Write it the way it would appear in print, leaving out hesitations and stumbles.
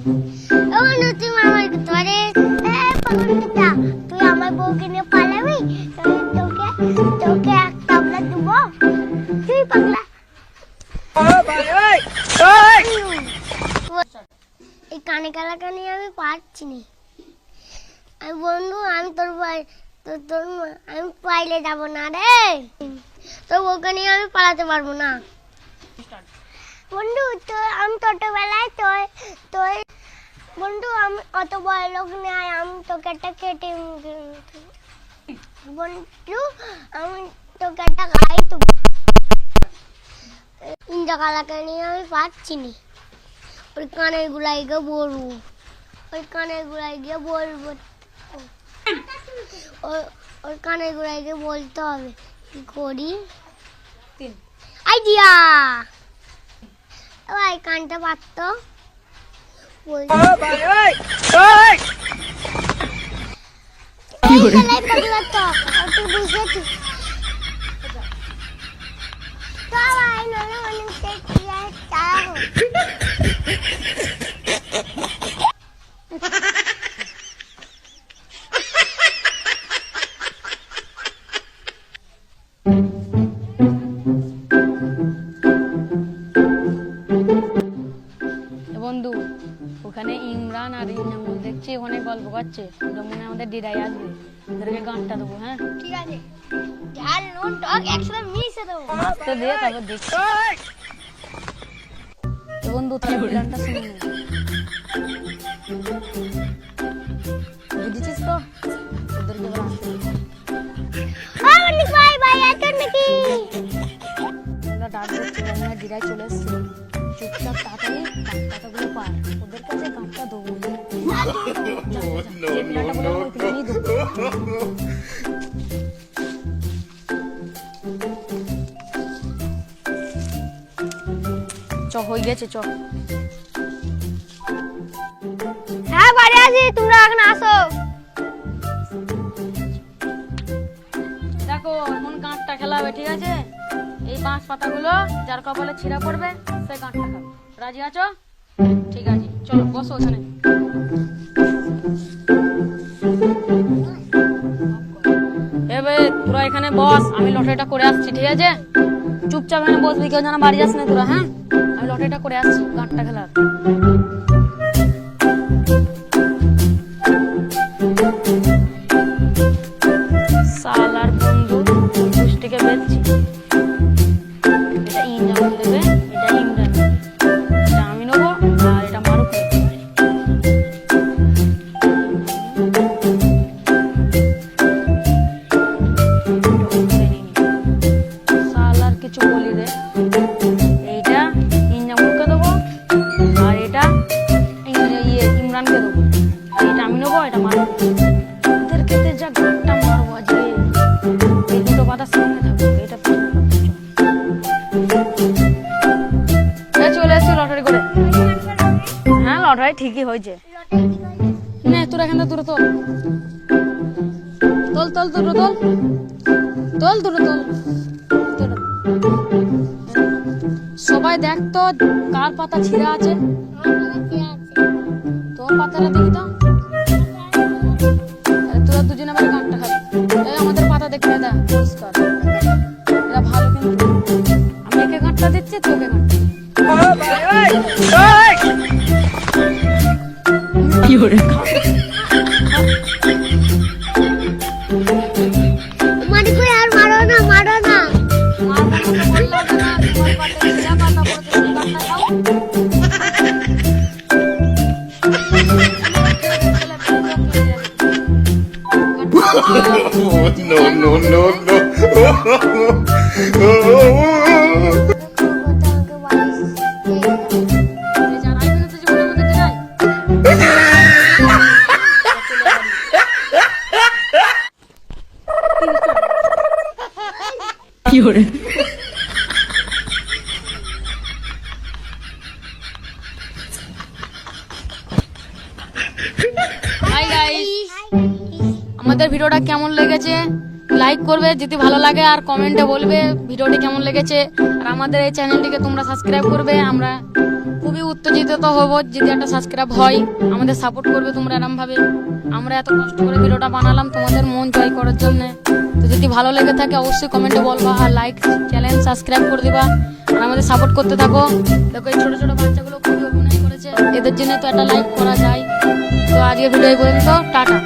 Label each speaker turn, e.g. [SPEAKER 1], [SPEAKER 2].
[SPEAKER 1] বন্ধু তুই আমার ধরে তুই আমার বউকে নিয়ে পালাবি, তোকে তোকে এক তাবলা দিব, তুই পাগলা। এই কানে কালাকানি আমি পারছি না। আমি বন্ধু আমি তোর আমি পাইলে যাব না রে, তোর বউকে নিয়ে আমি পালাতে পারবো না বন্ধু। তো আমি ছোটবেলায় তোর বন্ধু আমি অত বড় লোক নাই, আমি তোকে একটা কেটে বন্ধু, আমি তোকে একটা গাই তো ইঞ্জা কালাকানি আমি পারছি না। ওই কানের গুলাই গিয়ে বলবো, ওই কানের গুলাই গিয়ে বলবো, ওই কানের গুলাই গিয়ে বলতে হবে কি করি। আইডিয়া ওই কানটা পারতো
[SPEAKER 2] বন্ধু ওখানে ইমরান আর ইনামুল দেখছি ওখানে গল্প করছে, মনে আমাদের দিদাই আসবে, ওদেরকে গানটা দেবো। হ্যাঁ
[SPEAKER 1] ঠিক আছে, ঝাল নুন টক একসাথে মিশিয়ে দেবো,
[SPEAKER 2] আসতে দিয়ে তারপর দেখছি। বন্ধু তাহলে গানটা শুনে নে, বুঝেছিস তো? ওদেরকে এবার আসতে
[SPEAKER 1] ভাই ভাই এত নাকি
[SPEAKER 2] আমরা ডাক দিচ্ছি, মনে দিদাই চলে এসছে। চুপচাপ তাড়াতাড়ি পাতাগুলো পার, ওদের কাছে গানটা দেবো। চ হয়ে গেছে, চ।
[SPEAKER 1] হ্যাঁ বাড়ি আছি, তোমরা এখন আসো।
[SPEAKER 2] দেখো এখন গাঁটটা খেলাবে, ঠিক আছে? এই বাঁশ পাতাগুলো যার কপালে ছিঁড়া পড়বে সে গাঁটটা খাবে। রাজি আছো? ঠিক আছে, চলো বসো ওখানে। এবার তোরা এখানে বস, আমি লটারিটা করে আসছি, ঠিক আছে? চুপচাপ এখানে বসবি, কেউ যেন বাড়ি যাস না তোরা। হ্যাঁ আমি লটারিটা করে আসছি গাঁটটা খেলার। সালার বন্ধু গোষ্ঠীকে বেচছি, এটা ইনজাম দেবে, এটা ইমরান, এটা আমি নেবো, আর এটা মারুফ নেবে। সালার কিছু বলি রে, এইটা ইনজামুলকে দেবো, আর এটা ইমরানকে দেবো, এটা আমি নেবো, এটা মারুফ। ওদের খেতে যা গানটা মারবো আজকে, এই দুটো পাতার সামনে থাকবো, এটা চলে এসছি লটারি করে। হ্যাঁ লটারি ঠিকই হয়েছে। নে তোরা এখানে দূরে তোল, তোল তোল দূরে তোল, তোল দূরে তোল। সবাই দেখ তো কার পাতা ছিঁড়া আছে, তোর পাতাটা দেখি তো। তোরা দুজনে আবার গানটা খাবি। এই আমাদের পাতা দেখতে দেখ পরিষ্কার, এটা ভালো, কিন্তু আমি একে গাঁটটা দিচ্ছি, তোকে গাঁটটা। কি করে
[SPEAKER 1] মারি কই আর মারো না, মারো না।
[SPEAKER 3] No, no, no, no.
[SPEAKER 2] কি করে হাই গাইস, আমাদের ভিডিওটা কেমন লেগেছে লাইক করবে যদি ভালো লাগে, আর কমেন্টে বলবে ভিডিওটি কেমন লেগেছে, আর আমাদের এই চ্যানেলটিকে তোমরা সাবস্ক্রাইব করবে। আমরা খুবই উত্তেজিত তো হবো যদি একটা সাবস্ক্রাইব হয়, আমাদের সাপোর্ট করবে তোমরা এরম ভাবে। আমরা এত কষ্ট করে ভিডিওটা বানালাম তোমাদের মন জয় করার জন্য। তো যদি ভালো লেগে থাকে অবশ্যই কমেন্টে বলবা, আর লাইক চ্যানেল সাবস্ক্রাইব করে দিবা, আর আমাদের সাপোর্ট করতে থাকো। দেখো এই ছোট ছোট বাচ্চাগুলো খুবই অভিনয় করেছে, এদের জন্য তো একটা লাইক করা যায়। তো আজকে ভিডিও পর্যন্ত, টাটা।